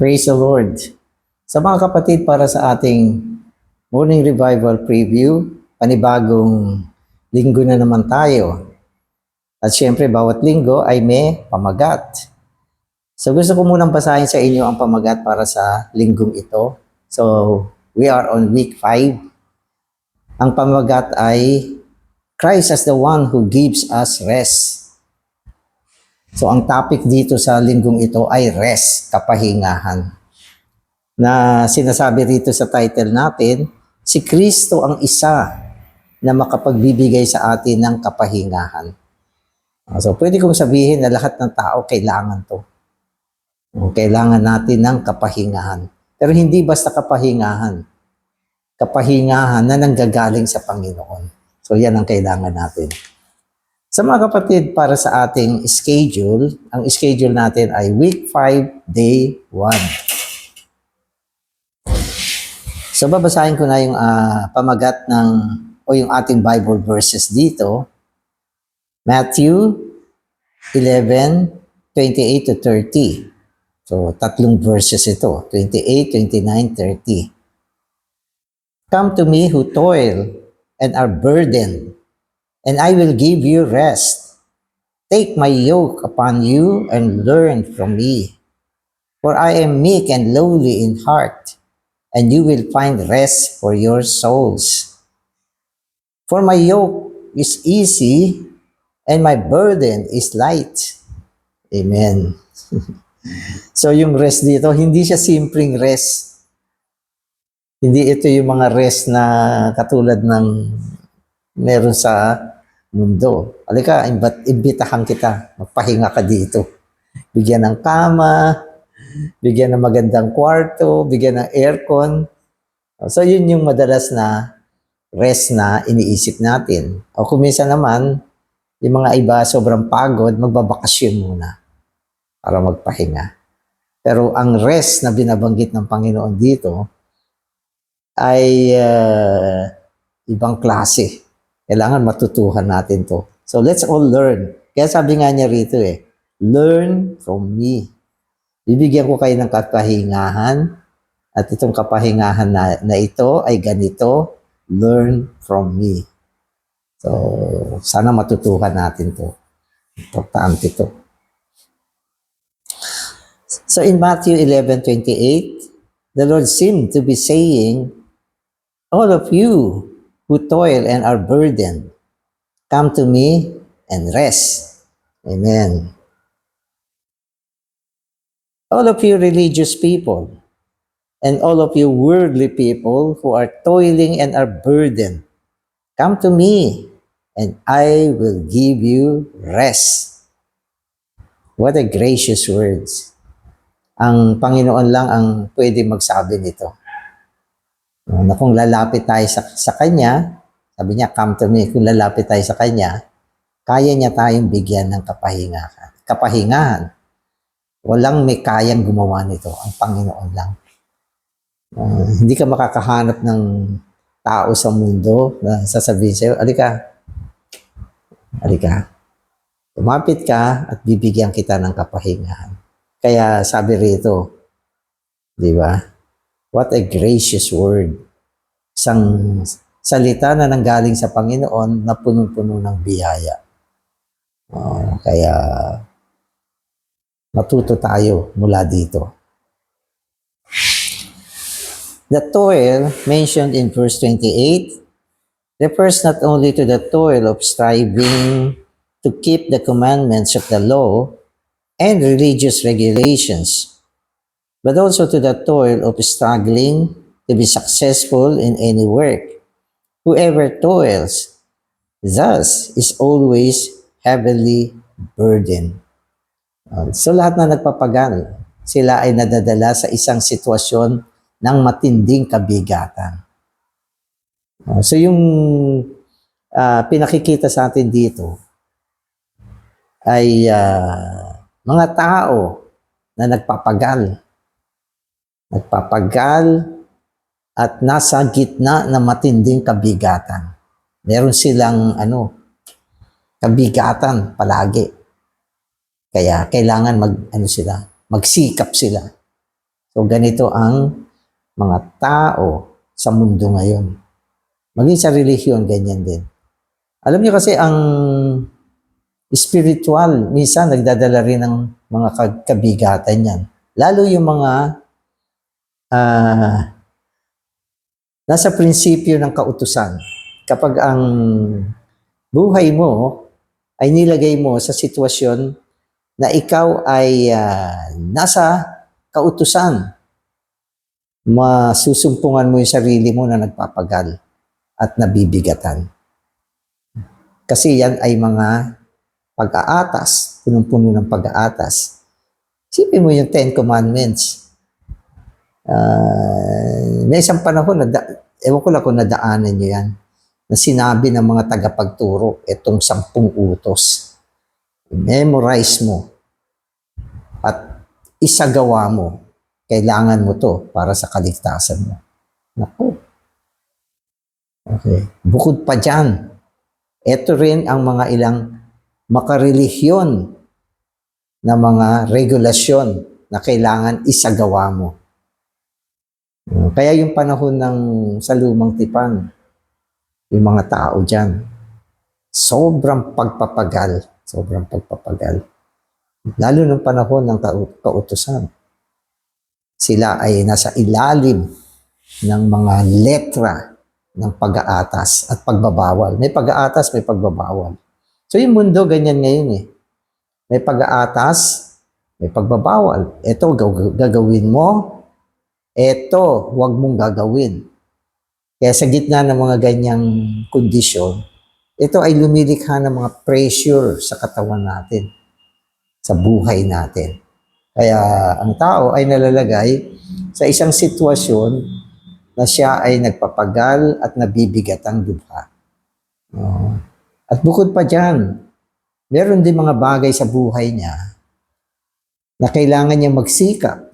Praise the Lord. Sa mga kapatid, para sa ating Morning Revival Preview, panibagong linggo na naman tayo. At syempre, bawat linggo ay may pamagat. So gusto ko munang basahin sa inyo ang pamagat para sa linggong ito. So, we are on week 5. Ang pamagat ay Christ as the one who gives us rest. So ang topic dito sa linggong ito ay rest, kapahingahan. Na sinasabi rito sa title natin, si Kristo ang isa na makapagbibigay sa atin ng kapahingahan. So pwede kong sabihin na lahat ng tao kailangan to. Kailangan natin ng kapahingahan. Pero hindi basta kapahingahan. Kapahingahan na nanggagaling sa Panginoon. So yan ang kailangan natin. Sa mga kapatid, para sa ating schedule, ang schedule natin ay week 5, day 1. So babasahin ko na yung pamagat o yung ating Bible verses dito. Matthew 11:28 to 30. So tatlong verses ito, 28, 29, 30. Come to me who toil and are burdened, and I will give you rest. Take my yoke upon you and learn from me. For I am meek and lowly in heart, and you will find rest for your souls. For my yoke is easy, and my burden is light. Amen. So yung rest dito, hindi siya simpleng rest. Hindi ito yung mga rest na katulad ng meron sa mundo. Halika, imbitahan kita. Magpahinga ka dito. Bigyan ng kama, bigyan ng magandang kwarto, bigyan ng aircon. So yun yung madalas na rest na iniisip natin. O kung minsan naman, yung mga iba sobrang pagod, magbabakasyon muna para magpahinga. Pero ang rest na binabanggit ng Panginoon dito ay ibang klase. Kailangan matutuhan natin to. So let's all learn. Kaya sabi nga niya rito learn from me. Bibigyan ko kayo ng kapahingahan at itong kapahingahan na ito ay ganito, learn from me. So sana matutuhan natin to. Importante to. So in Matthew 11:28, the Lord seemed to be saying, all of you who toil and are burdened, come to me and rest. Amen. All of you religious people and all of you worldly people who are toiling and are burdened, come to me and I will give you rest. What a gracious words. Ang Panginoon lang ang pwede magsabi nito. Na kung lalapit tayo sa Kanya, sabi niya, come to me. Kung lalapit tayo sa Kanya, kaya niya tayong bigyan ng kapahingahan. Walang may kayang gumawa nito. Ang Panginoon lang. Hindi ka makakahanap ng tao sa mundo na sasabihin sa'yo, alika. Lumapit ka at bibigyan kita ng kapahingahan. Kaya sabi rito, di ba? What a gracious word. Isang salita na nanggaling sa Panginoon na punong-puno ng biyaya. Kaya matuto tayo mula dito. The toil mentioned in verse 28 refers not only to the toil of striving to keep the commandments of the law and religious regulations, but also to the toil of struggling to be successful in any work. Whoever toils, thus, is always heavily burdened. So lahat na nagpapagal, sila ay nadadala sa isang sitwasyon ng matinding kabigatan. So yung pinakikita sa atin dito ay mga tao na nagpapagal at nasa gitna ng matinding kabigatan. Meron silang kabigatan palagi. Kaya kailangan magsikap sila. So ganito ang mga tao sa mundo ngayon. Maging sa relihiyon, ganyan din. Alam niyo kasi ang spiritual, minsan nagdadala rin ng mga kabigatan yan. Lalo yung mga nasa prinsipyo ng kautusan. Kapag ang buhay mo ay nilagay mo sa sitwasyon na ikaw ay nasa kautusan, masusumpungan mo yung sarili mo na nagpapagal at nabibigatan. Kasi yan ay mga pag-aatas, punong-puno ng pag-aatas. Isipin mo yung Ten Commandments. May isang panahon, ewan ko lang kung nadaanan nyo yan, na sinabi ng mga tagapagturo, itong 10 utos. Memorize mo at isagawa mo. Kailangan mo to para sa kaligtasan mo. Naku. Okay. Bukod pa dyan, ito rin ang mga ilang makarelihiyon na mga regulasyon na kailangan isagawa mo. Kaya yung panahon ng sa lumang tipan, yung mga tao dyan, sobrang pagpapagal. Lalo nung panahon ng kautusan. Sila ay nasa ilalim ng mga letra ng pag-aatas at pagbabawal. May pag-aatas, may pagbabawal. So yung mundo, ganyan ngayon eh. May pag-aatas, may pagbabawal. Ito, gagawin mo. Ito, huwag mong gagawin. Kaya sa gitna ng mga ganyang kondisyon, ito ay lumilikha ng mga pressure sa katawan natin, sa buhay natin. Kaya ang tao ay nalalagay sa isang sitwasyon na siya ay nagpapagal at nabibigat ang dubha. At bukod pa dyan, meron din mga bagay sa buhay niya na kailangan niya magsikap.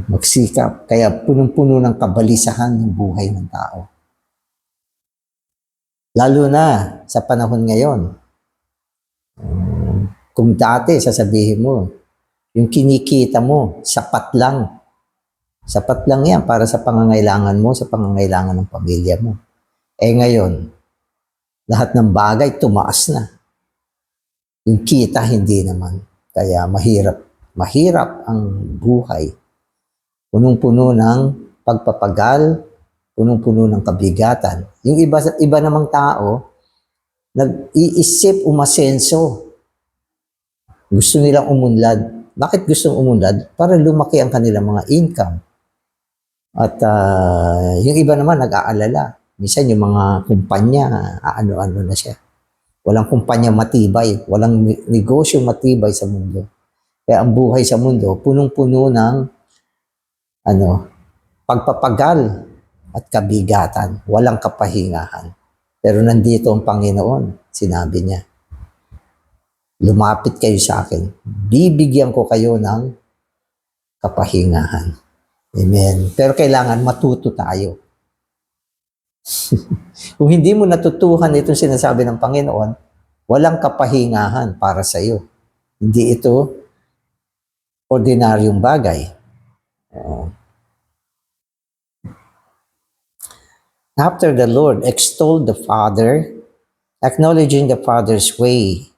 Magsikap. Kaya punong-puno ng kabalisahan ng buhay ng tao. Lalo na sa panahon ngayon. Kung dati, sasabihin mo, yung kinikita mo, sapat lang. Sapat lang yan para sa pangangailangan mo, sa pangangailangan ng pamilya mo. Ngayon, lahat ng bagay tumaas na. Yung kita, hindi naman. Kaya mahirap ang buhay. Punong-puno ng pagpapagal, punong-puno ng kabigatan. Yung iba namang tao, nag-iisip umasenso. Gusto nilang umunlad. Bakit gustong umunlad? Para lumaki ang kanilang mga income. At yung iba naman nag-aalala. Minsan yung mga kumpanya, ano-ano na siya. Walang kumpanya matibay, walang negosyo matibay sa mundo. Kaya ang buhay sa mundo, punong-puno ng pagpapagal at kabigatan. Walang kapahingahan. Pero nandito ang Panginoon, sinabi niya. Lumapit kayo sa akin. Bibigyan ko kayo ng kapahingahan. Amen. Pero kailangan matuto tayo. Kung hindi mo natutuhan itong sinasabi ng Panginoon, walang kapahingahan para sa iyo. Hindi ito ordinaryong bagay. After the Lord extolled the Father, acknowledging the Father's way,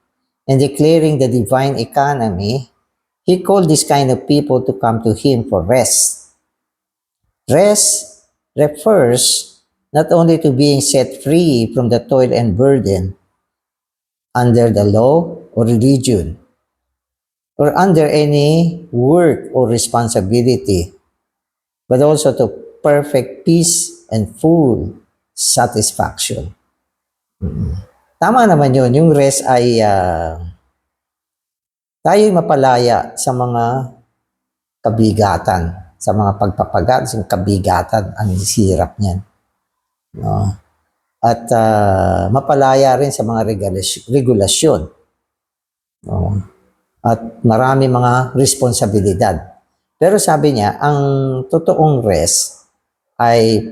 and declaring the divine economy, He called this kind of people to come to Him for rest. Rest refers not only to being set free from the toil and burden under the law or religion, or under any work or responsibility, but also to perfect peace and full satisfaction. Tama naman yun. Yung rest ay tayo'y mapalaya sa mga kabigatan, sa mga pagpapagal, sa kabigatan, ang hirap niyan. No? At mapalaya rin sa mga regulasyon. No? At marami mga responsibilidad. Pero sabi niya, ang totoong rest ay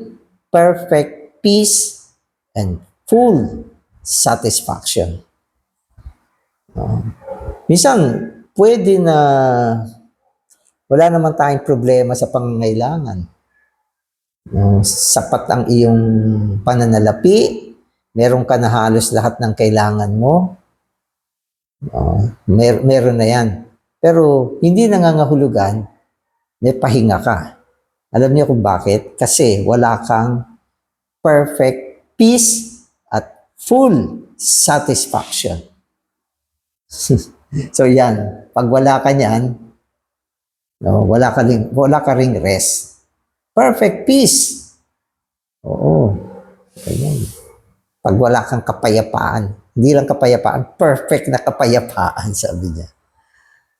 perfect peace and full satisfaction. No? Minsan, pwede na Wala naman tayong problema sa pangangailangan. Sapat ang iyong pananalapi, meron ka na halos lahat ng kailangan mo, meron na yan. Pero hindi nangangahulugan, may pahinga ka. Alam niyo kung bakit? Kasi wala kang perfect peace at full satisfaction. So yan, pag wala ka niyan, wala ka ring rest. Perfect peace. Oo. Ganyan. Pag wala kang kapayapaan, hindi lang kapayapaan, perfect na kapayapaan, sabi niya.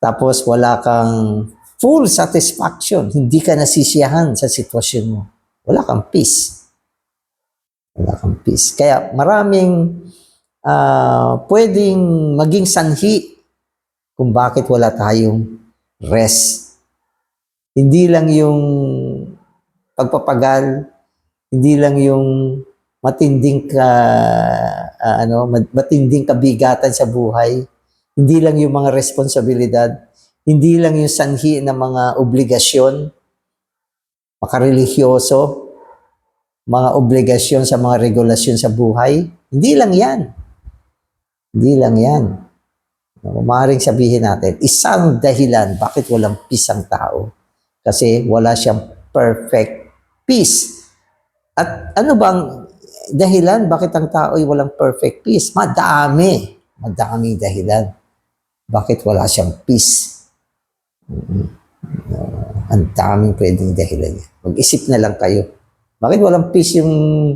Tapos wala kang full satisfaction, hindi ka nasisiyahan sa sitwasyon mo. Wala kang peace. Wala kang peace. Kaya maraming pwedeng maging sanhi kung bakit wala tayong rest. Hindi lang yung pagpapagal, hindi lang yung matinding kabigatan sa buhay, hindi lang yung mga responsibilidad, hindi lang yung sanhi ng mga obligasyon, makarelihiyoso, mga obligasyon sa mga regulasyon sa buhay, hindi lang yan. Hindi lang yan. Maaaring sabihin natin, isang dahilan bakit walang peace ang tao. Kasi wala siyang perfect peace. At ano bang dahilan bakit ang tao ay walang perfect peace? Madaming dahilan bakit wala siyang peace. Ang daming pwedeng dahilan. Mag-isip na lang kayo. Bakit walang peace yung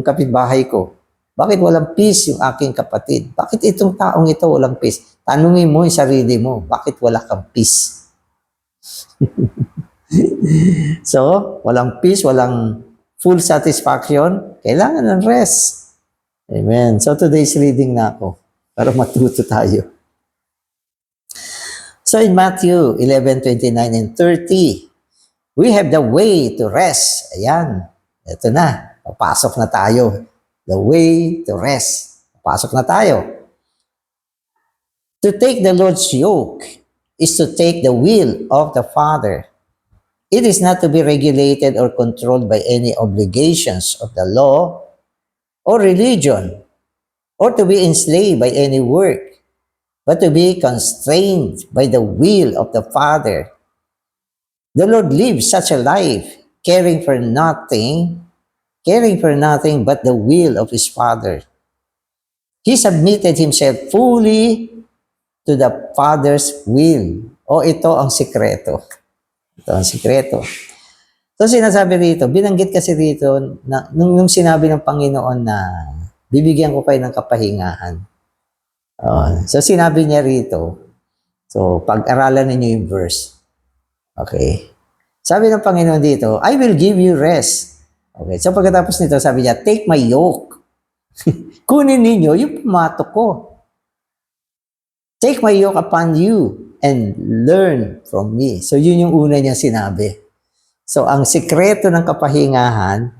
kapitbahay ko? Bakit walang peace yung aking kapatid? Bakit itong taong ito walang peace? Tanungin mo yung sarili mo, bakit wala kang peace? So, walang peace, walang full satisfaction, kailangan ng rest. Amen. So, today's reading na ako para matuto tayo. So, in Matthew 11:29 and 30, we have the way to rest. Ayan. Ito na. Papasok na tayo. The way to rest. Papasok na tayo. To take the Lord's yoke is to take the will of the Father. It is not to be regulated or controlled by any obligations of the law or religion, or to be enslaved by any work, but to be constrained by the will of the Father. The Lord lived such a life, caring for nothing but the will of His Father. He submitted Himself fully to the Father's will. Ito ang sikreto. Ito ang sikreto. So sinasabi rito, binanggit kasi rito, na, nung sinabi ng Panginoon na bibigyan ko kayo ng kapahingahan. So sinabi niya rito, so pag-aralan ninyo yung verse. Okay. Sabi ng Panginoon dito, I will give you rest. Okay. So pagkatapos nito, sabi niya, take my yoke. Kunin ninyo yung pumatok ko. Take my yoke upon you and learn from me. So yun yung una niya sinabi. So ang sikreto ng kapahingahan,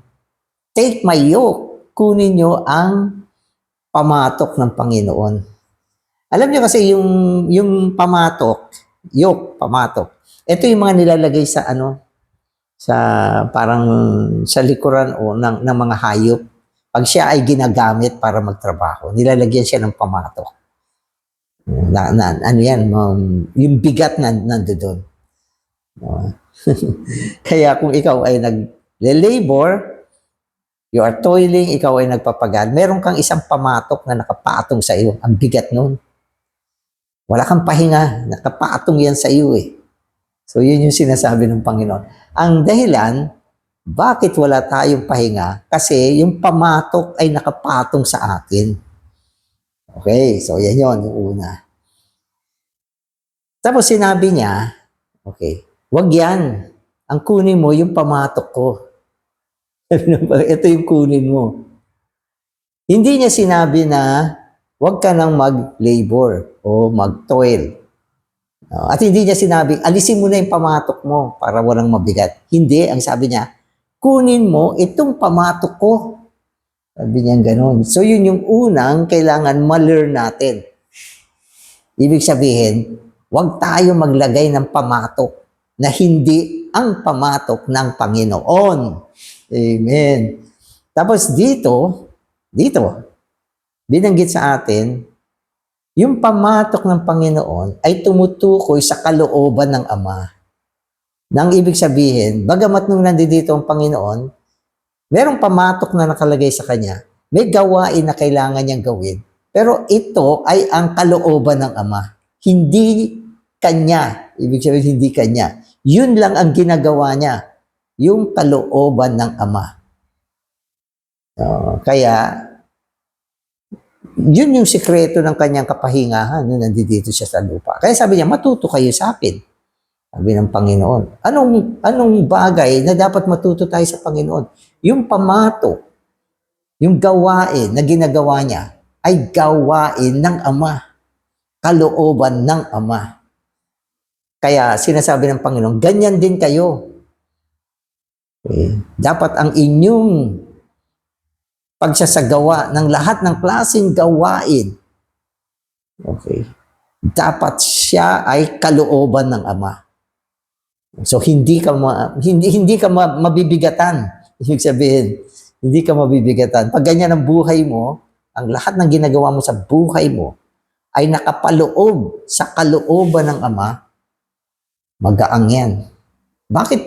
take my yoke. Kunin nyo ang pamatok ng Panginoon. Alam niyo kasi yung pamatok, yoke, pamatok. Ito yung mga nilalagay sa parang sa likuran ng mga hayop. Pag siya ay ginagamit para magtrabaho, nilalagyan siya ng pamatok. Yung bigat nandoon. Kaya kung ikaw ay nag-labor, you are toiling, ikaw ay nagpapagal, meron kang isang pamatok na nakapatong sa iyo. Ang bigat nun. Wala kang pahinga, nakapatong yan sa iyo eh. So yun yung sinasabi ng Panginoon. Ang dahilan, bakit wala tayong pahinga? Kasi yung pamatok ay nakapatong sa atin. Okay, so yan yun, yung una. Tapos sinabi niya, okay, wag yan. Ang kunin mo, yung pamatok ko. Ito yung kunin mo. Hindi niya sinabi na wag ka nang mag-labor o mag-toil. At hindi niya sinabi, alisin mo na yung pamatok mo para walang mabigat. Hindi, ang sabi niya, kunin mo itong pamatok ko. Sabi niya gano'n. So yun yung unang kailangan ma-learn natin. Ibig sabihin, Huwag tayo maglagay ng pamatok na hindi ang pamatok ng Panginoon. Amen. Tapos dito, binanggit sa atin, yung pamatok ng Panginoon ay tumutukoy sa kalooban ng Ama. Nang ibig sabihin, bagamat nung nandito ang Panginoon, merong pamatok na nakalagay sa Kanya, may gawain na kailangan niyang gawin, pero ito ay ang kalooban ng Ama. Hindi Kanya. Ibig sabihin, hindi Kanya. Yun lang ang ginagawa niya, yung kalooban ng Ama. Kaya, yun yung sikreto ng kanyang kapahingahan nung nandito siya sa lupa. Kaya sabi niya, matuto kayo sa akin. Sabi ng Panginoon. Anong bagay na dapat matuto tayo sa Panginoon? Yung pamatok, yung gawain na ginagawa niya ay gawain ng Ama. Kalooban ng Ama. Kaya sinasabi ng Panginoon, ganyan din kayo. Okay. Dapat ang inyong pagsasagawa ng lahat ng klaseng gawain, okay, dapat siya ay kalooban ng Ama. So hindi ka mabibigatan. Ibig sabihin, hindi ka mabibigatan. Pag ganyan ang buhay mo, ang lahat ng ginagawa mo sa buhay mo ay nakapaloob sa kalooban ng Ama, magaang yan. Bakit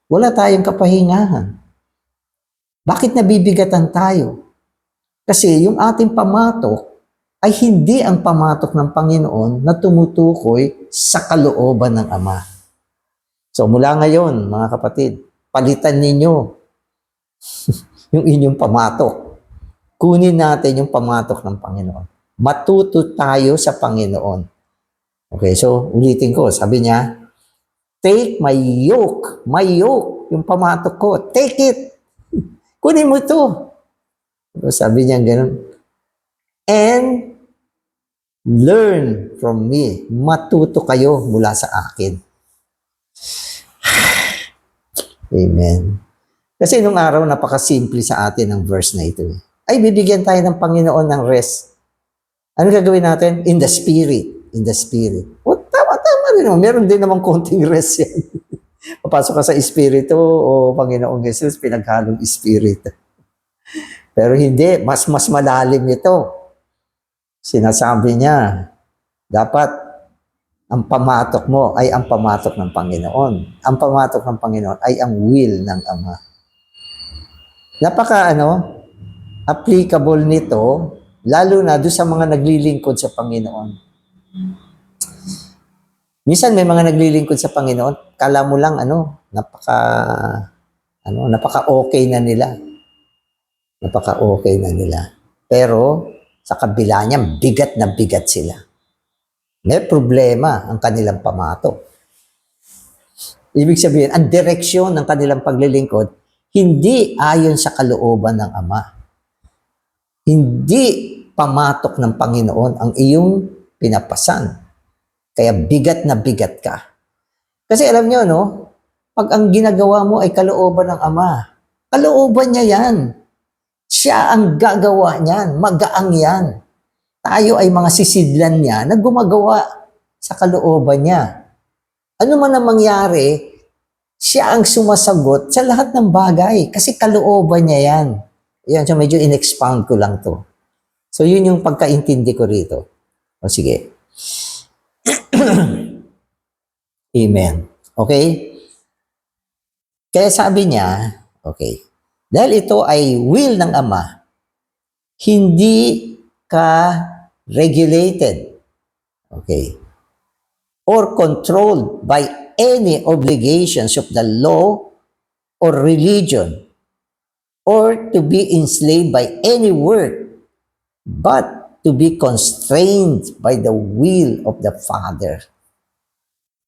wala tayong kapahingahan? Bakit nabibigatan tayo? Kasi yung ating pamatok ay hindi ang pamatok ng Panginoon na tumutukoy sa kalooban ng Ama. So mula ngayon, mga kapatid, palitan ninyo yung inyong pamatok. Kunin natin yung pamatok ng Panginoon. Matuto tayo sa Panginoon. Okay, so ulitin ko, sabi niya, take my yoke, yung pamatok ko, take it. Kunin mo ito. Sabi niya gano'n. And learn from me. Matuto kayo mula sa akin. Amen. Kasi nung araw, napakasimple sa atin ang verse na ito. Ay, bibigyan tayo ng Panginoon ng rest. Ano gagawin natin? In the Spirit. In the Spirit. O, tama rin naman. Meron din naman konting rest yan. Papasok ka sa Espiritu, o Panginoong Jesus, pinaghalong Espiritu. Pero hindi, mas malalim ito. Sinasabi niya, dapat ang pamatok mo ay ang pamatok ng Panginoon. Ang pamatok ng Panginoon ay ang will ng Ama. Applicable nito, lalo na doon sa mga naglilingkod sa Panginoon. Minsan may mga naglilingkod sa Panginoon, kala mo lang napaka-okay na nila. Napaka-okay na nila. Pero sa kabila niya, bigat na bigat sila. May problema ang kanilang pamatok. Ibig sabihin, ang direksyon ng kanilang paglilingkod, hindi ayon sa kalooban ng Ama. Hindi pamatok ng Panginoon ang iyong pinapasan. Kaya bigat na bigat ka. Kasi alam niyo, pag ang ginagawa mo ay kalooban ng Ama, kalooban niya yan. Siya ang gagawa niyan, magaang yan. Tayo ay mga sisidlan niya na gumagawa sa kalooban niya. Ano man ang mangyari, siya ang sumasagot sa lahat ng bagay kasi kalooban niya yan. Yan, so medyo in-expound ko lang to. So yun yung pagkaintindi ko rito. O sige. Amen. Okay? Kaya sabi niya, okay, dahil ito ay will ng Ama, hindi ka regulated, okay, or controlled by any obligations of the law or religion, or to be enslaved by any work, but to be constrained by the will of the Father.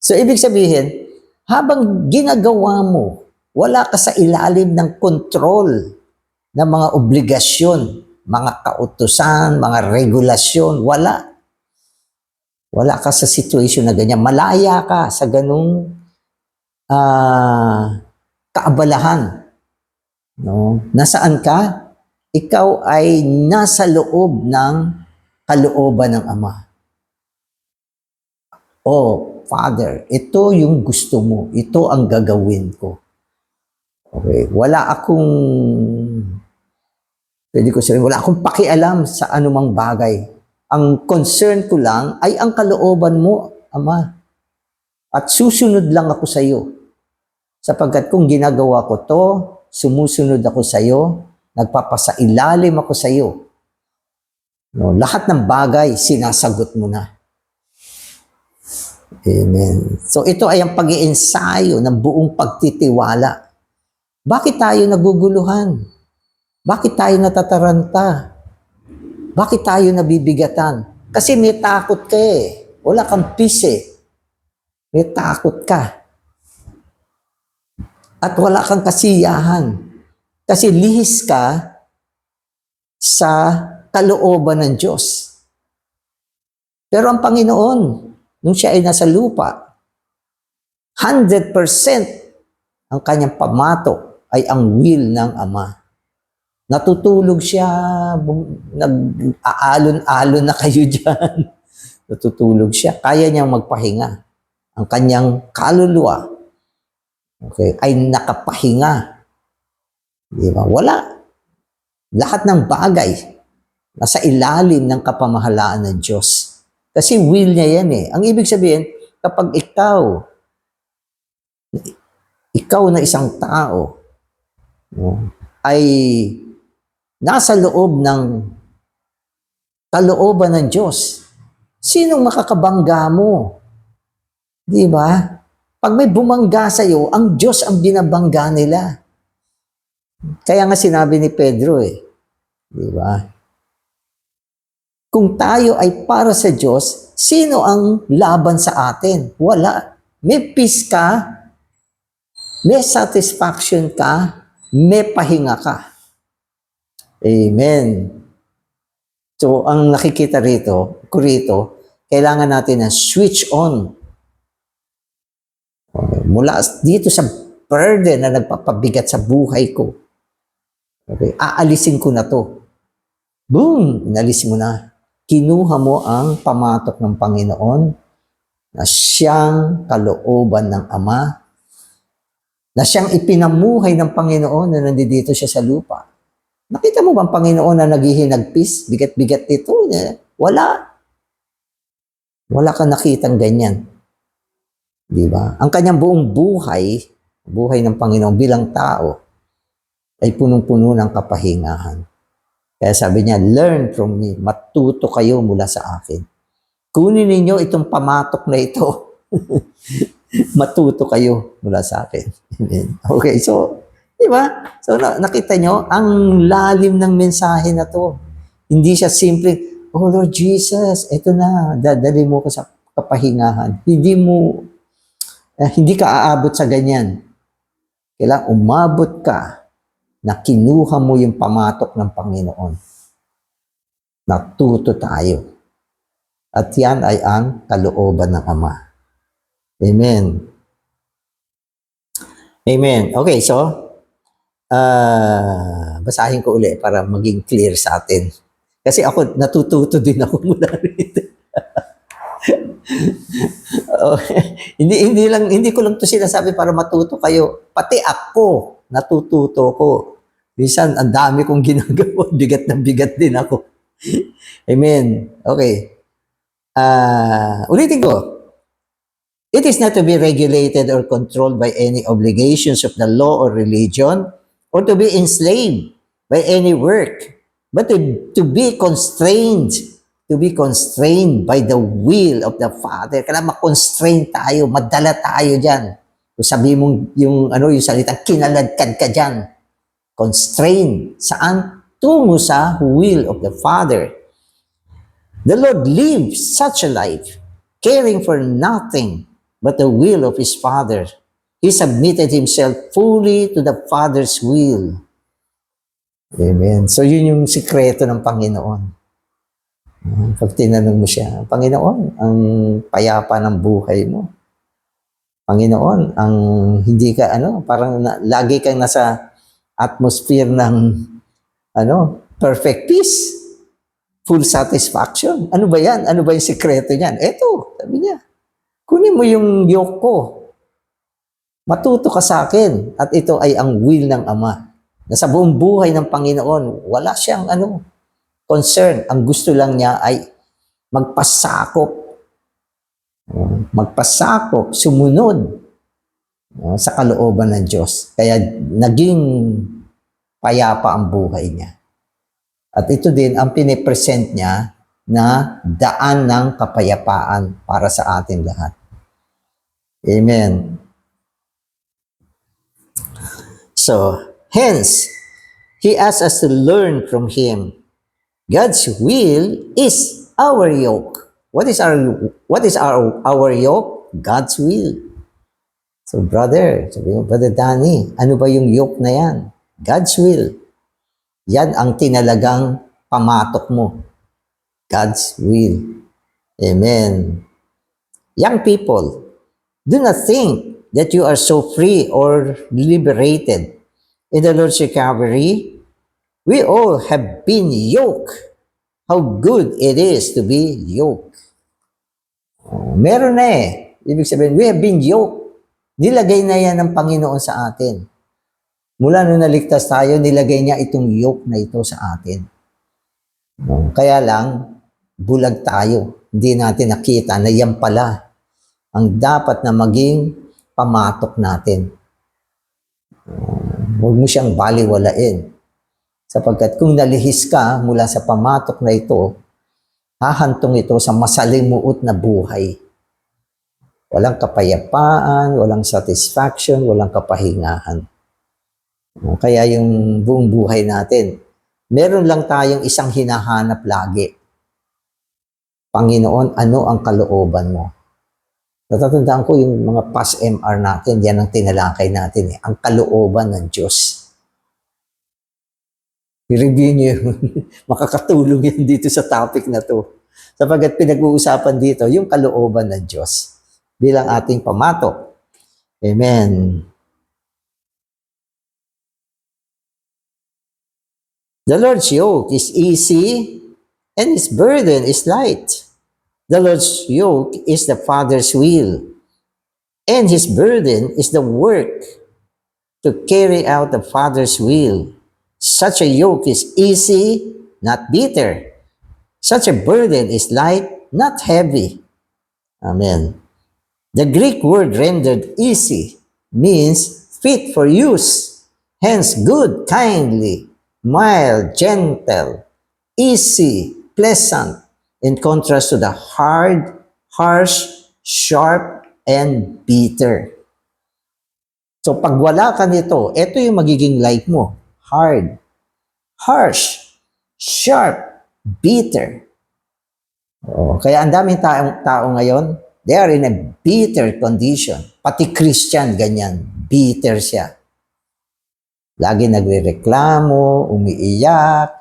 So, ibig sabihin, habang ginagawa mo, wala ka sa ilalim ng kontrol ng mga obligasyon, mga kautusan, mga regulasyon, wala. Wala ka sa situation na ganyan. Malaya ka sa ganung kaabalahan. No? Nasaan ka? Ikaw ay nasa loob ng kalooban ng Ama. Oh, Father, ito yung gusto mo. Ito ang gagawin ko. Okay. Wala akong pakialam sa anumang bagay. Ang concern ko lang ay ang kalooban mo, Ama. At susunod lang ako sa iyo. Sapagkat kung ginagawa ko to, sumusunod ako sa iyo, nagpapasailalim ako sa iyo. No, lahat ng bagay, sinasagot mo na. Amen. So ito ay ang pag-iensayo ng buong pagtitiwala. Bakit tayo naguguluhan? Bakit tayo natataranta? Bakit tayo nabibigatan? Kasi may takot ka eh. Wala kang peace eh. May takot ka. At wala kang kasiyahan. Kasi lihis ka sa kalooban ng Diyos. Pero ang Panginoon, nung siya ay nasa lupa, 100% ang kanyang pamatok ay ang will ng Ama. Natutulog siya, nag-aalon-alon na kayo dyan. Natutulog siya, kaya niyang magpahinga. Ang kanyang kaluluwa, okay, ay nakapahinga. Di ba? Wala. Lahat ng bagay nasa ilalim ng kapamahalaan ng Diyos. Kasi will niya yan eh. Ang ibig sabihin, kapag ikaw na isang tao, ay nasa loob ng kalooban ng Diyos, sinong makakabangga mo? Di ba? Pag may bumangga sa'yo, ang Diyos ang binabangga nila. Kaya nga sinabi ni Pedro eh. Di ba? Kung tayo ay para sa Diyos, sino ang laban sa atin? Wala. May peace ka, may satisfaction ka, may pahinga ka. Amen. So, ang nakikita rito, kailangan natin na switch on. Okay. Mula dito sa burden na nagpapabigat sa buhay ko. Okay. Aalisin ko na to. Boom! Inalis mo na. Kinuha mo ang pamatok ng Panginoon na siyang kalooban ng Ama, na siyang ipinamuhay ng Panginoon na nandito siya sa lupa. Nakita mo ba ang Panginoon na naghihinagpis? Bigat-bigat ito. Wala. Wala kang nakitang ganyan. Di ba? Ang kanyang buong buhay ng Panginoon bilang tao, ay punong-puno ng kapahingahan. Kaya sabi niya, learn from me. Matuto kayo mula sa akin. Kunin ninyo itong pamatok na ito. Matuto kayo mula sa akin. Amen. Okay, so, di ba? So, nakita nyo, ang lalim ng mensahe na to. Hindi siya simple, oh Lord Jesus, ito na, dadali mo ko sa kapahingahan. Hindi ka aabot sa ganyan. Kailangan umabot ka na kinuha mo yung pamatok ng Panginoon. Natuto tayo. At yan ay ang kalooban ng Ama. Amen. Amen. Okay, so, basahin ko uli para maging clear sa atin. Kasi ako, natututo din ako mula rito. Hindi ko lang to sinasabi para matuto kayo. Pati ako, natututo ko. Minsan, ang dami kong ginagawa. Bigat na bigat din ako. Amen. Okay. Ulitin ko. It is not to be regulated or controlled by any obligations of the law or religion, or to be enslaved by any work, but to be constrained by the will of the Father. Kailangan ma-constrain tayo, madala tayo dyan. Kung sabi mong yung salitang kinaladkad ka dyan, constrain. Saan? Tungo sa will of the Father. The Lord lived such a life, caring for nothing but the will of His Father. He submitted Himself fully to the Father's will. Amen. So yun yung sikreto ng Panginoon. Pag tinanong mo siya, Panginoon, ang payapa ng buhay mo. Panginoon, ang hindi ka, parang lagi kang nasa atmosphere ng, perfect peace, full satisfaction. Ano ba yan? Ano ba yung sikreto niyan? Eto, sabi niya. Kunin mo yung yoke ko. Matuto ka sa akin. At ito ay ang will ng Ama. Na sa buong buhay ng Panginoon, wala siyang concern. Ang gusto lang niya ay magpasakop. Magpasakop, sumunod sa kalooban ng Diyos. Kaya naging payapa ang buhay niya. At ito din ang pinipresent niya na daan ng kapayapaan para sa ating lahat. Amen. So, hence, he asks us to learn from him. God's will is our yoke. What is our yoke? God's will. So, sabi mo, Brother Danny, ano ba yung yoke na yan? God's will. Yan ang tinalagang pamatok mo. God's will. Amen. Young people, do not think that you are so free or liberated. In the Lord's recovery, we all have been yoked. How good it is to be yoked. Meron na eh. Ibig sabihin, we have been yoked. Nilagay na yan ng Panginoon sa atin. Mula nung naligtas tayo, nilagay niya itong yoke na ito sa atin. Kaya lang, bulag tayo. Hindi natin nakita na yan pala ang dapat na maging pamatok natin. Huwag mo siyang baliwalain. Sapagkat kung nalihis ka mula sa pamatok na ito, hahantong ito sa masalimuot na buhay. Walang kapayapaan, walang satisfaction, walang kapahingahan. Kaya yung buong buhay natin, meron lang tayong isang hinahanap lagi. Panginoon, ano ang kalooban mo? Natatandaan ko yung mga past MR natin, yan ang tinalakay natin. Ang kalooban ng Diyos. I-review niyo yun. Makakatulong yan dito sa topic na to. Sapagkat pinag-uusapan dito yung kalooban ng Diyos bilang ating pamatok. Amen. The Lord's yoke is easy and His burden is light. The Lord's yoke is the Father's will, and His burden is the work to carry out the Father's will. Such a yoke is easy, not bitter. Such a burden is light, not heavy. Amen. The Greek word rendered easy means fit for use, hence good, kindly, mild, gentle, easy, pleasant, in contrast to the hard, harsh, sharp, and bitter. So pag wala ka nito, ito yung magiging life mo. Hard, harsh, sharp, bitter. Kaya ang daming tao ngayon, they are in a bitter condition. Pati Christian, ganyan. Bitter siya. Lagi nagrereklamo, umiiyak,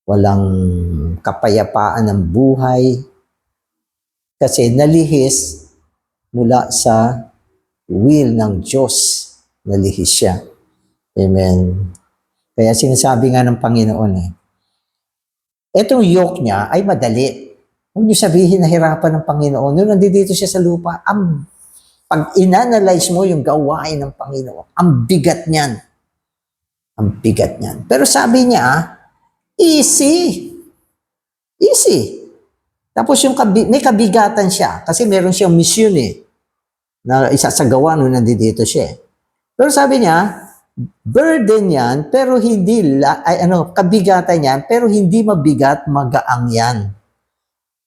walang kapayapaan ng buhay. Kasi nalihis mula sa will ng Diyos. Nalihis siya. Amen. Kaya sinasabi nga ng Panginoon etong yoke niya ay madali. Huwag niyo sabihin na hirapan ng Panginoon. Nung nandito siya sa lupa, pag inanalyze mo yung gawain ng Panginoon, ang bigat niyan. Ang bigat niyan. Pero sabi niya, easy. Easy. Tapos may kabigatan siya kasi meron siyang mission na isasagawa nung nandito siya. Pero sabi niya, burden yan, pero kabigatan yan, pero hindi mabigat, magaang yan.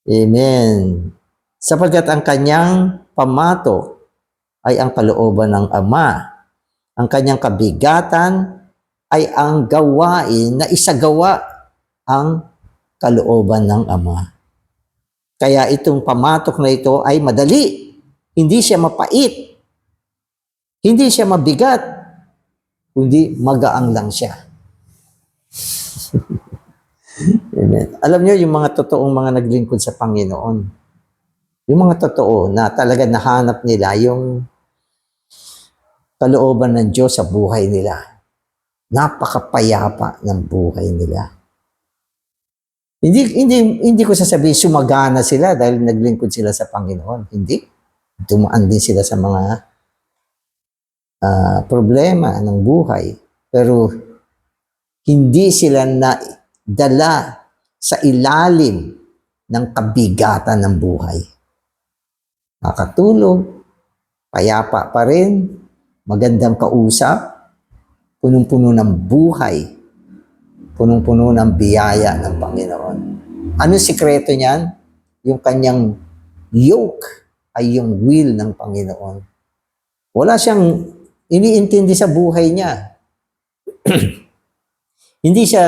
Amen. Sapagkat ang kanyang pamato ay ang kalooban ng Ama. Ang kanyang kabigatan ay ang gawain na isagawa ang kalooban ng Ama. Kaya itong pamatok na ito ay madali. Hindi siya mapait. Hindi siya mabigat. Kundi magaang lang siya. Amen. Alam niyo, yung mga totoong mga naglingkod sa Panginoon, yung mga totoo na talaga nahanap nila yung kalooban ng Diyos sa buhay nila. Napakapayapa ng buhay nila. Hindi ko sasabihin sumagana sila dahil naglingkod sila sa Panginoon. Hindi. Dumaan din sila sa mga problema ng buhay. Pero hindi sila na dala sa ilalim ng kabigatan ng buhay. Nakatulog, payapa pa rin, magandang kausap, punong-puno ng buhay, punong-puno ng biyaya ng Panginoon. Ano sikreto niyan? Yung kanyang yoke ay yung will ng Panginoon. Wala siyang iniintindi sa buhay niya. Hindi siya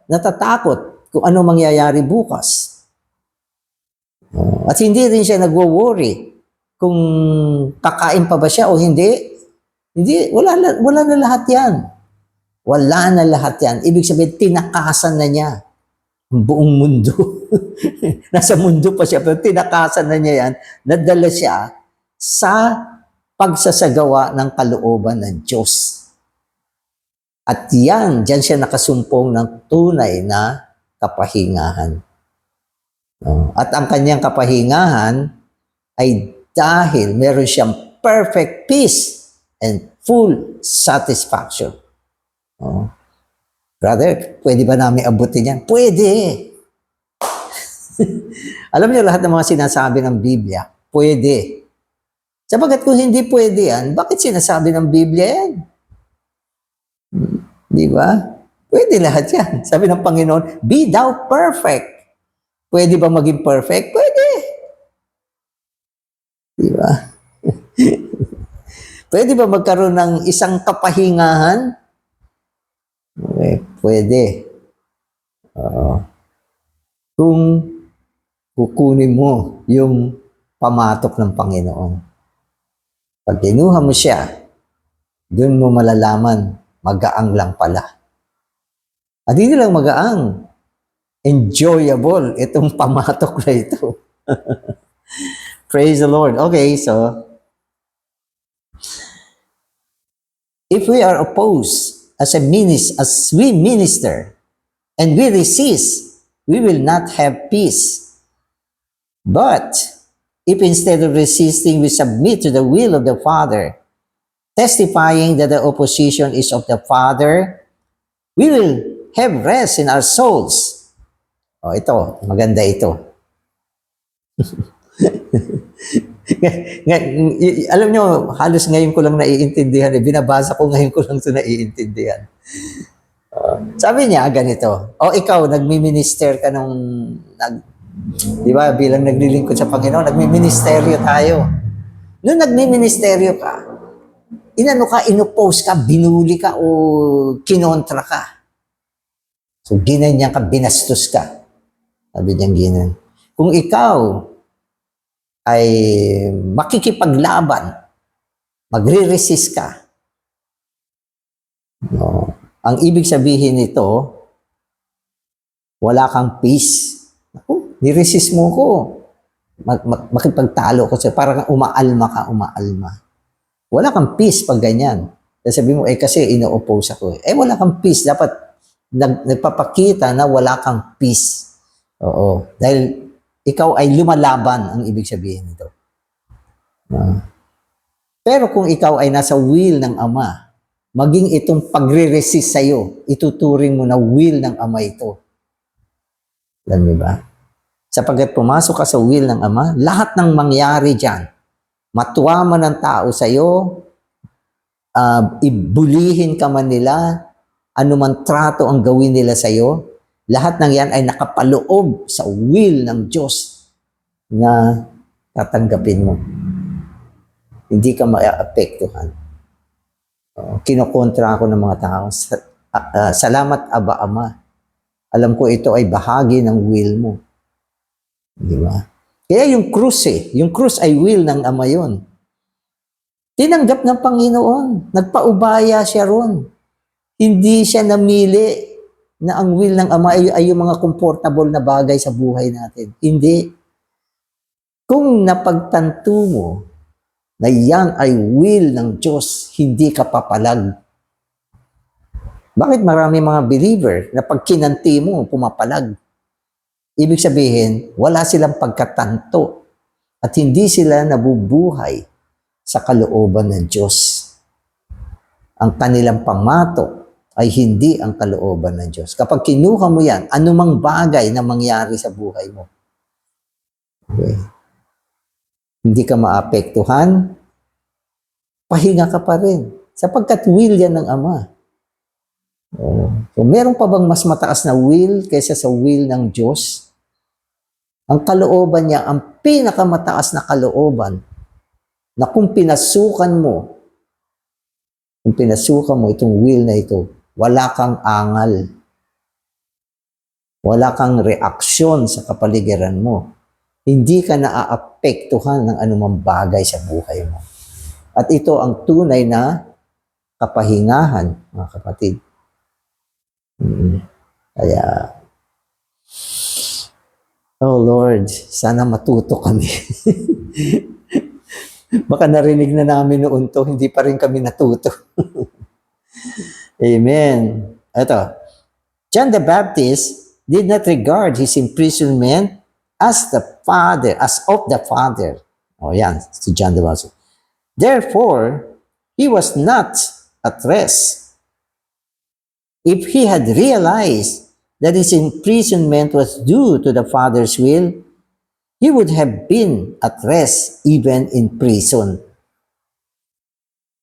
natatakot kung ano mangyayari bukas. At hindi rin siya nagwo-worry kung kakain pa ba siya o hindi. Hindi, wala na lahat yan. Wala na lahat yan. Ibig sabihin, tinakasan na niya ang buong mundo. Nasa mundo pa siya, pero tinakasan na niya yan. Nadala siya sa pagsasagawa ng kalooban ng Diyos. At yan, dyan siya nakasumpong ng tunay na kapahingahan. At ang kanyang kapahingahan ay dahil meron siyang perfect peace and full satisfaction. Brother, pwede ba namin abutin yan? Pwede. Alam niyo lahat ng mga sinasabi ng Biblia, pwede. Sapagat kung hindi pwede yan, bakit sinasabi ng Biblia yan? Di ba? Pwede lahat yan. Sabi ng Panginoon, be thou perfect. Pwede ba maging perfect? Pwede. Di ba? Pwede ba magkaroon ng isang kapahingahan? Okay, pwede. Kung kukunin mo yung pamatok ng Panginoon. Pag kinuha mo siya, doon mo malalaman, magaang lang pala. At hindi lang magaang, enjoyable itong pamatok na ito. Praise the Lord. Okay, so, if we are opposed as we minister, and we resist, we will not have peace. But, if instead of resisting, we submit to the will of the Father, testifying that the opposition is of the Father, we will have rest in our souls. Ito, maganda ito. Alam nyo, halos ngayon ko lang naiintindihan. Binabasa ko ngayon ko lang ito naiintindihan. Sabi niya, ganito, ikaw, nagmi-minister ka nung, di ba, bilang naglilingkod sa Panginoon, nagmi-ministeryo tayo. Nung nagmi-ministeryo ka, inopose ka, binuli ka, o kinontra ka. So, ginanyan ka, binastos ka. Sabi niya ginan. Kung ikaw ay makikipaglaban, magre-resist ka. Ang ibig sabihin nito, wala kang peace. Niresist mo ko. Makipagtalo ko sa'yo. Parang umaalma. Wala kang peace pag ganyan. Sabi mo, kasi ino-oppose ako. Wala kang peace. Dapat nagpapakita na wala kang peace. Oo. Dahil ikaw ay lumalaban, ang ibig sabihin nito. Pero kung ikaw ay nasa will ng Ama, maging itong pagre-resist sa'yo, ituturing mo na will ng Ama ito. Alam niyo ba? Sapagkat pumasok ka sa will ng Ama, lahat ng mangyari dyan, matuwa man ng tao sa'yo, ibulihin ka man nila, anuman trato ang gawin nila sa'yo, lahat ng yan ay nakapaloob sa will ng Diyos na tatanggapin mo. Hindi ka ma-apektuhan. Kinokontra ako ng mga tao. Salamat, Aba, Ama. Alam ko ito ay bahagi ng will mo. Di ba? Kaya yung krus yung krus ay will ng Ama yun. Tinanggap ng Panginoon. Nagpaubaya siya ron. Hindi siya namili na ang will ng Ama ay yung mga comfortable na bagay sa buhay natin. Hindi. Kung napagtanto mo na yan ay will ng Diyos, hindi ka papalag. Bakit marami mga believer na pag kinanti mo, pumapalag? Ibig sabihin, wala silang pagkatanto. at hindi sila nabubuhay sa kalooban ng Diyos. Ang kanilang pamato ay hindi ang kalooban ng Diyos. Kapag kinuha mo yan, anumang bagay na mangyari sa buhay mo, okay, hindi ka maapektuhan, pahinga ka pa rin. Sapagkat will yan ng Ama. So, meron pa bang mas mataas na will kaysa sa will ng Diyos? Ang kalooban niya, ang pinakamataas na kalooban, na kung pinasukan mo itong will na ito, wala kang angal. Wala kang reaksyon sa kapaligiran mo. Hindi ka naaapektuhan ng anumang bagay sa buhay mo. At ito ang tunay na kapahingahan, mga kapatid. Kaya, oh Lord, sana matuto kami. Baka narinig na namin noon to, hindi pa rin kami natuto. Amen. Ito, John the Baptist did not regard his imprisonment as of the Father. Oh, yan, si John the Baptist. Therefore, he was not at rest. If he had realized that his imprisonment was due to the Father's will, he would have been at rest even in prison.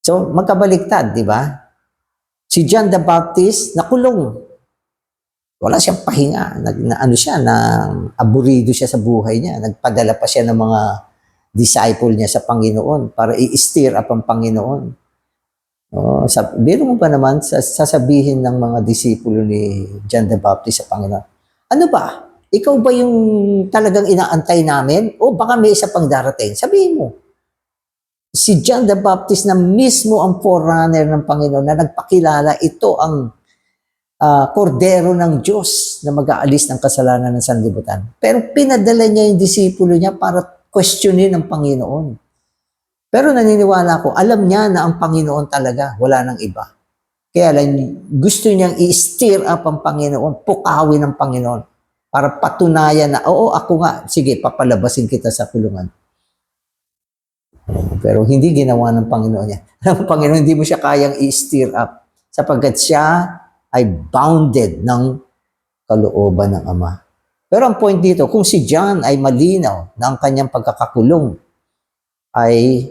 So, magkabaliktad, di ba? Si John the Baptist, nakulong. Wala siyang pahinga. Aburido siya sa buhay niya. Nagpadala pa siya ng mga disciple niya sa Panginoon para i-stir up ang Panginoon. Biro mo pa naman, sasabihin ng mga disipulo ni John the Baptist sa Panginoon, ano ba? Ikaw ba yung talagang inaantay namin? O baka may isa pang darating? Sabihin mo. Si John the Baptist na mismo ang forerunner ng Panginoon na nagpakilala, ito ang kordero ng Diyos na mag-aalis ng kasalanan ng sanlibutan. Pero pinadala niya yung disipulo niya para questionin ang Panginoon. Pero naniniwala ko, alam niya na ang Panginoon talaga, wala nang iba. Kaya lang, gusto niyang i-stir up ang Panginoon, pukawin ang Panginoon, para patunayan na, oo, ako nga, sige, papalabasin kita sa kulungan. Pero hindi ginawa ng Panginoon niya. Ang Panginoon, hindi mo siya kayang i-stir up, sapagkat siya ay bounded ng kalooban ng Ama. Pero ang point dito, kung si John ay malinaw na ang kanyang pagkakakulong ay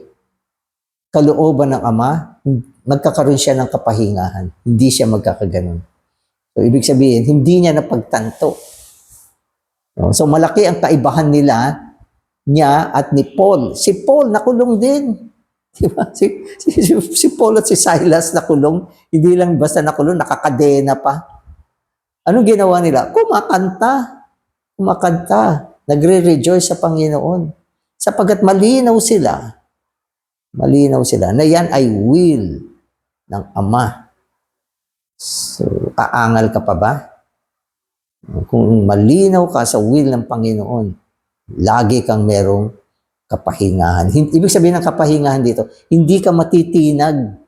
kalooban ng Ama, magkakaroon siya ng kapahingahan. Hindi siya magkakaganon. So, ibig sabihin, hindi niya napagtanto. So, malaki ang kaibahan niya at ni Paul. Si Paul, nakulong din. Diba? Si Paul at si Silas nakulong. Hindi lang basta nakulong, nakakadena pa. Anong ginawa nila? Kumakanta. Nagre-rejoice sa Panginoon. Sapagkat malinaw sila na yan ay will ng Ama. So, aangal ka pa ba? Kung malinaw ka sa will ng Panginoon, lagi kang merong kapahingahan. Ibig sabihin ng kapahingahan dito, hindi ka matitinag.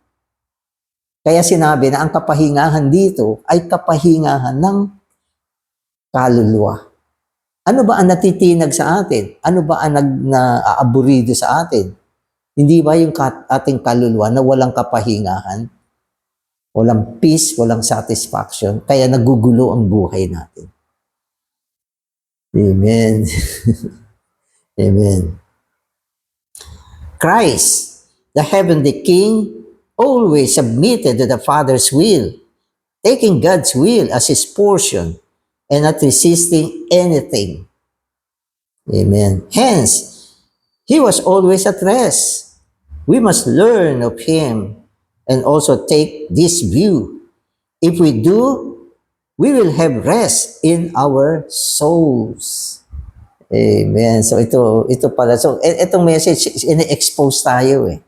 Kaya sinabi na ang kapahingahan dito ay kapahingahan ng kaluluwa. Ano ba ang natitinag sa atin? Ano ba ang naaaburido sa atin? Hindi ba yung ating kaluluwa na walang kapahingahan? Walang peace, walang satisfaction, kaya nagugulo ang buhay natin. Amen. Amen. Christ, the heavenly King, always submitted to the Father's will, taking God's will as his portion and not resisting anything. Amen. Hence, he was always at rest. We must learn of him and also take this view. If we do, we will have rest in our souls. Amen. So ito pala. So itong message, ini-expose tayo eh.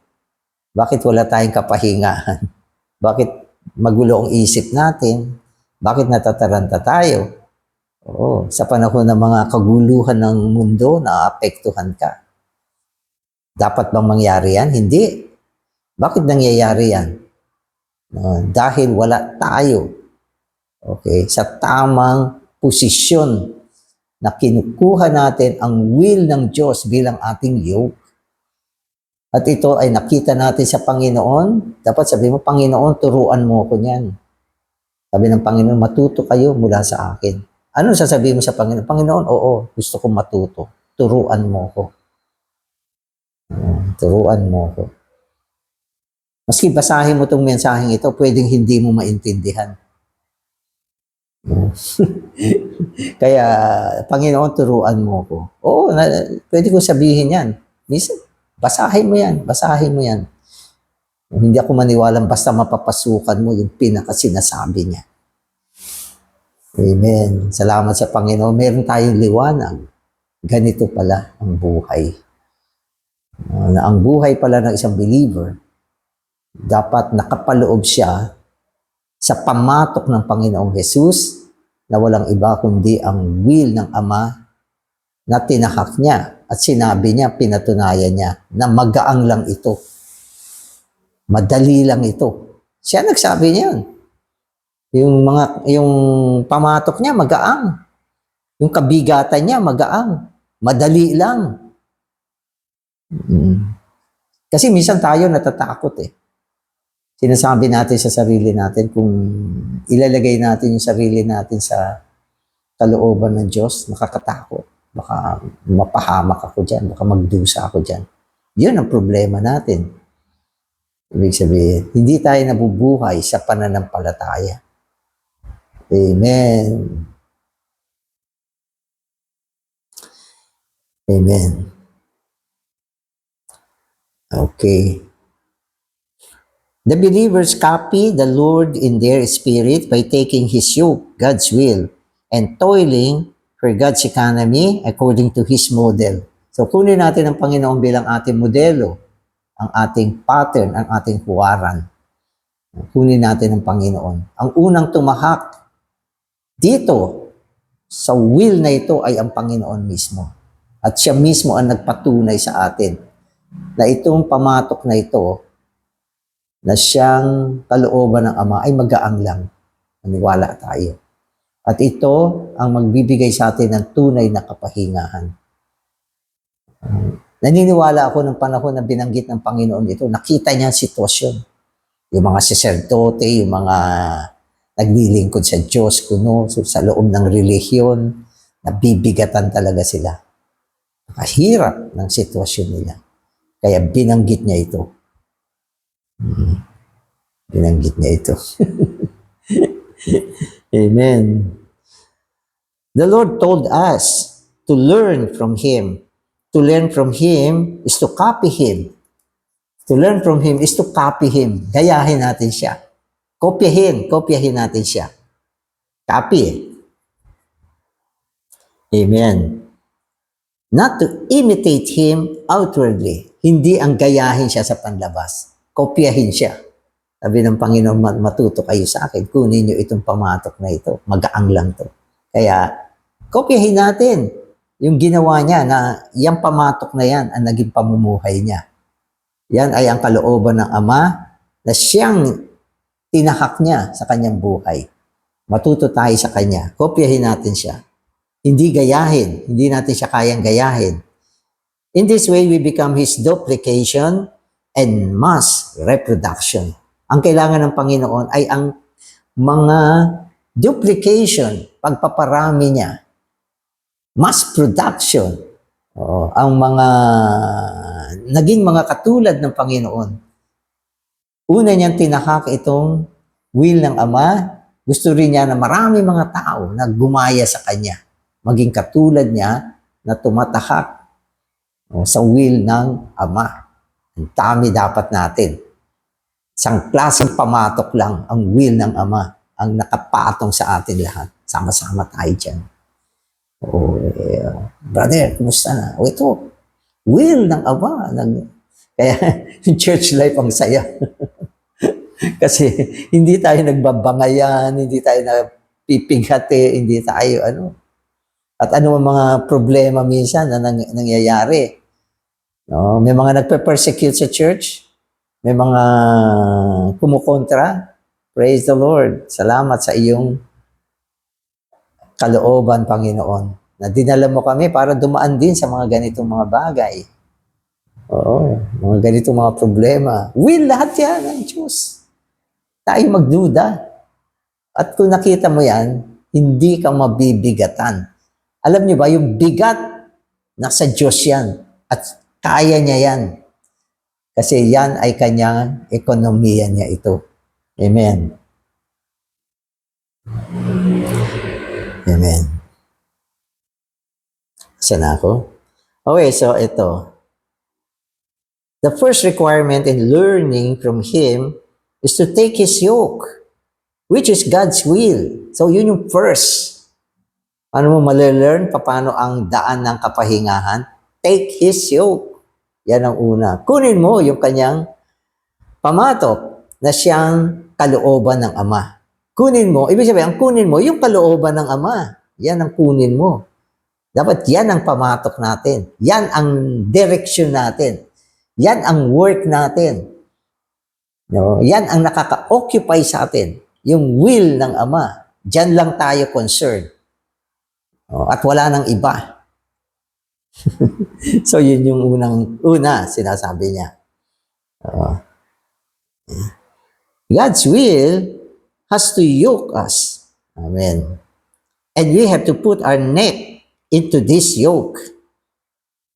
Bakit wala tayong kapahingahan? Bakit magulo ang isip natin? Bakit natataranta tayo? Oo, sa panahon ng mga kaguluhan ng mundo, naapektuhan ka. Dapat bang mangyari yan? Hindi. Bakit nangyayari yan? Dahil wala tayo, okay, sa tamang posisyon na kinukuha natin ang will ng Diyos bilang ating yoke. At ito ay nakita natin sa Panginoon. Dapat sabihin mo, Panginoon, turuan mo ako niyan. Sabi ng Panginoon, matuto kayo mula sa akin. Ano sasabihin mo sa Panginoon? Panginoon, oo, gusto kong matuto. Turuan mo ko. Turuan mo ko. Maski basahin mo itong mensaheng ito, pwedeng hindi mo maintindihan. Kaya, Panginoon, turuan mo ko. Oo, pwede ko sabihin yan. Minsan, basahin mo yan, basahin mo yan. Hindi ako maniwalang basta mapapasukan mo yung pinakasinasabi niya. Amen. Salamat sa Panginoon. Meron tayong liwanag. Ganito pala ang buhay. Na ang buhay pala ng isang believer, dapat nakapaloob siya sa pamatok ng Panginoong Jesus na walang iba kundi ang will ng Ama na tinahak niya at sinabi niya, pinatunayan niya na magaang lang ito. Madali lang ito. Siya nagsabi niyan. Yung pamatok niya magaang. Yung kabigatan niya magaang. Madali lang. Kasi minsan tayo natatakot eh. Sinasabi natin sa sarili natin, kung ilalagay natin yung sarili natin sa kalooban ng Diyos, nakakatakot. Baka mapahamak ako dyan, baka magdusa ako dyan. Yun ang problema natin. Ibig sabihin, hindi tayo nabubuhay sa pananampalataya. Amen. Amen. Okay. The believers copy the Lord in their spirit by taking His yoke, God's will, and toiling for God's economy according to His model. So kunin natin ang Panginoon bilang ating modelo, ang ating pattern, ang ating huwaran. Kunin natin ang Panginoon. Ang unang tumahak dito sa will na ito ay ang Panginoon mismo. At siya mismo ang nagpatunay sa atin na itong pamatok na ito na siyang kalooban ng Ama ay magaang lang. Maniwala tayo. At ito ang magbibigay sa atin ng tunay na kapahingahan. Naniniwala ako ng panahon na binanggit ng Panginoon ito, nakita niya ang sitwasyon. Yung mga saserdote, yung mga naglilingkod sa Diyos, kuno, sa loob ng relihiyon, nabibigatan talaga sila. Nakahirap ng sitwasyon nila. Kaya binanggit niya ito. Binanggit niya ito. Amen. The Lord told us to learn from Him. To learn from Him is to copy Him. To learn from Him is to copy Him. Gayahin natin siya. Kopyahin natin siya. Copy. Amen. Not to imitate Him outwardly. Hindi ang gayahin siya sa panlabas. Kopyahin siya. Sabi ng Panginoon, matuto kayo sa akin. Kunin niyo itong pamatok na ito. Magaang lang to. Kaya, kopyahin natin yung ginawa niya na yung pamatok na yan ang naging pamumuhay niya. Yan ay ang kalooban ng Ama na siyang tinahak niya sa kanyang buhay. Matuto tayo sa kanya. Kopyahin natin siya. Hindi gayahin. Hindi natin siya kayang gayahin. In this way, we become His duplication and mass reproduction. Ang kailangan ng Panginoon ay ang mga duplication, pagpaparami niya, mass production, ang mga naging mga katulad ng Panginoon. Una niyang tinahak itong will ng Ama. Gusto rin niya na marami mga tao na gumaya sa Kanya, maging katulad niya na tumatahak sa will ng Ama. Ang dami dapat natin. Isang klaseng pamatok lang ang will ng Ama ang nakapatong sa atin lahat. Sama-sama tayo dyan. Brother, kumusta na? Ito, will ng Ama. Kaya yung church life ang saya. Kasi hindi tayo nagbabangayan, hindi tayo napipighati, hindi tayo At ano ang mga problema minsan na nangyayari. No? May mga nagpe-persecute sa church. May mga kumukontra. Praise the Lord. Salamat sa iyong kalooban, Panginoon. na dinala mo kami para dumaan din sa mga ganitong mga bagay. Oo, mga ganitong mga problema. Will, lahat yan ng Diyos. Tayo magduda. At kung nakita mo yan, hindi ka mabibigatan. Alam niyo ba, yung bigat, nasa Diyos yan. At kaya niya yan. Kasi yan ay kanyang ekonomiya niya ito. Amen. Amen. Saan ako? Okay, so ito. The first requirement in learning from Him is to take His yoke, which is God's will. So yun yung first. Paano mo malelearn? Paano ang daan ng kapahingahan? Take His yoke. Yan ang una. Kunin mo yung kanyang pamatok na siyang kalooban ng Ama. Kunin mo, ibig sabihin, ang kunin mo, yung kalooban ng Ama. Yan ang kunin mo. Dapat yan ang pamatok natin. Yan ang direction natin. Yan ang work natin. No? Yan ang nakaka-occupy sa atin. Yung will ng Ama. Diyan lang tayo concerned. No? At wala nang iba. So yun yung una sinasabi niya. God's will has to yoke us. Amen. And we have to put our neck into this yoke.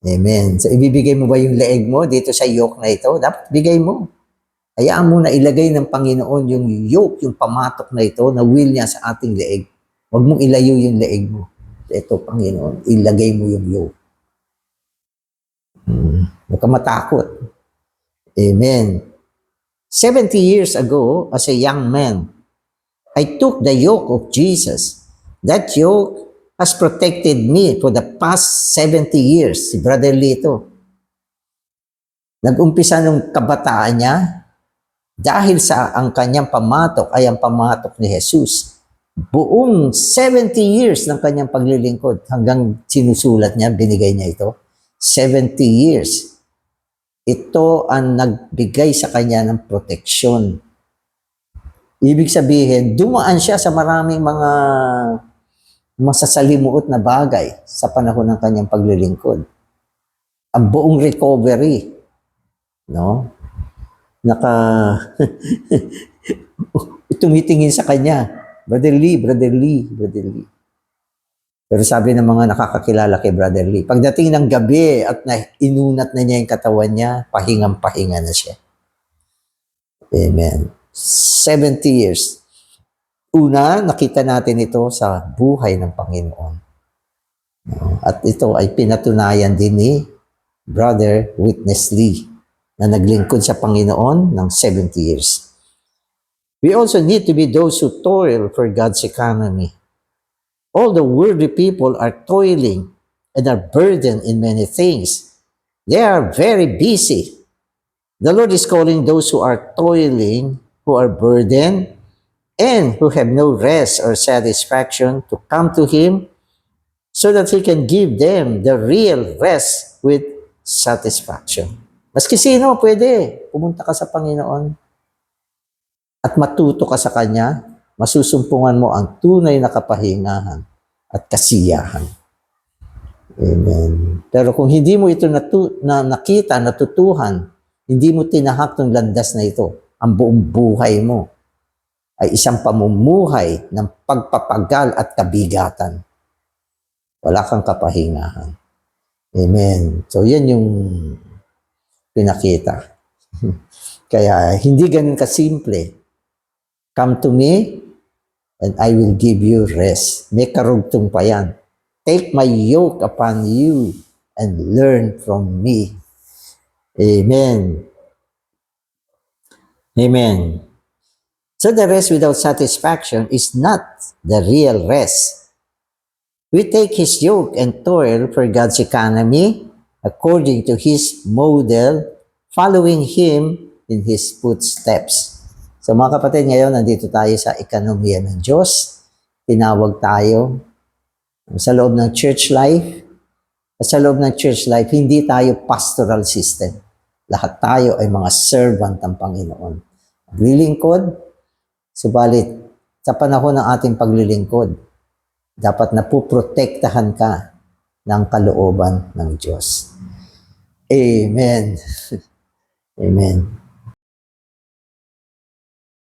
Amen. So, ibibigay mo ba yung leeg mo dito sa yoke na ito? Dapat bigay mo. Hayaan mo na ilagay ng Panginoon yung yoke, yung pamatok na ito, na will niya sa ating leeg. Huwag mong ilayo yung leeg mo. Ito, Panginoon, ilagay mo yung yoke. Huwag ka matakot. Amen. 70 years ago, as a young man, I took the yoke of Jesus. That yoke has protected me for the past 70 years. Si Brother Lito. Nag-umpisa nung kabataan niya dahil sa ang kanyang pamatok ay ang pamatok ni Jesus. Buong 70 years ng kanyang paglilingkod hanggang sinusulat niya, binigay niya ito. 70 years. Ito ang nagbigay sa kanya ng proteksyon. Ibig sabihin, dumaan siya sa maraming mga masasalimuot na bagay sa panahon ng kanyang paglilingkod. Ang buong recovery, no? Tumitingin sa kanya, Brother Lee. Pero sabi ng mga nakakakilala kay Brother Lee, pagdating ng gabi at inunat na niya yung katawan niya, pahingang-pahinga na siya. Amen. 70 years. Una, nakita natin ito sa buhay ng Panginoon. At ito ay pinatunayan din ni Brother Witness Lee na naglingkod sa Panginoon ng 70 years. We also need to be those who toil for God's economy. All the worldly people are toiling and are burdened in many things. They are very busy. The Lord is calling those who are toiling, who are burdened, and who have no rest or satisfaction to come to Him so that He can give them the real rest with satisfaction. Maski sino, pwede. Pumunta ka sa Panginoon at matuto ka sa Kanya, masusumpungan mo ang tunay na kapahingahan at kasiyahan. Amen. Pero kung hindi mo ito nakita, natutuhan, hindi mo tinahak ng landas na ito, ang buong buhay mo ay isang pamumuhay ng pagpapagal at kabigatan. Wala kang kapahingahan. Amen. So, yan yung pinakita. Kaya, hindi ganun kasimple. Come to me, and I will give you rest. May karugtong pa yan. Take my yoke upon you and learn from me. Amen. Amen. So the rest without satisfaction is not the real rest. We take His yoke and toil for God's economy according to His model, following Him in His footsteps. So mga kapatid, ngayon nandito tayo sa ekonomiya ng Diyos. Tinawag tayo sa loob ng church life. Sa loob ng church life, hindi tayo pastoral system. Lahat tayo ay mga servant ng Panginoon. Maglilingkod, subalit sa panahon ng ating paglilingkod, Dapat napuprotektahan ka ng kalooban ng Diyos. Amen. Amen.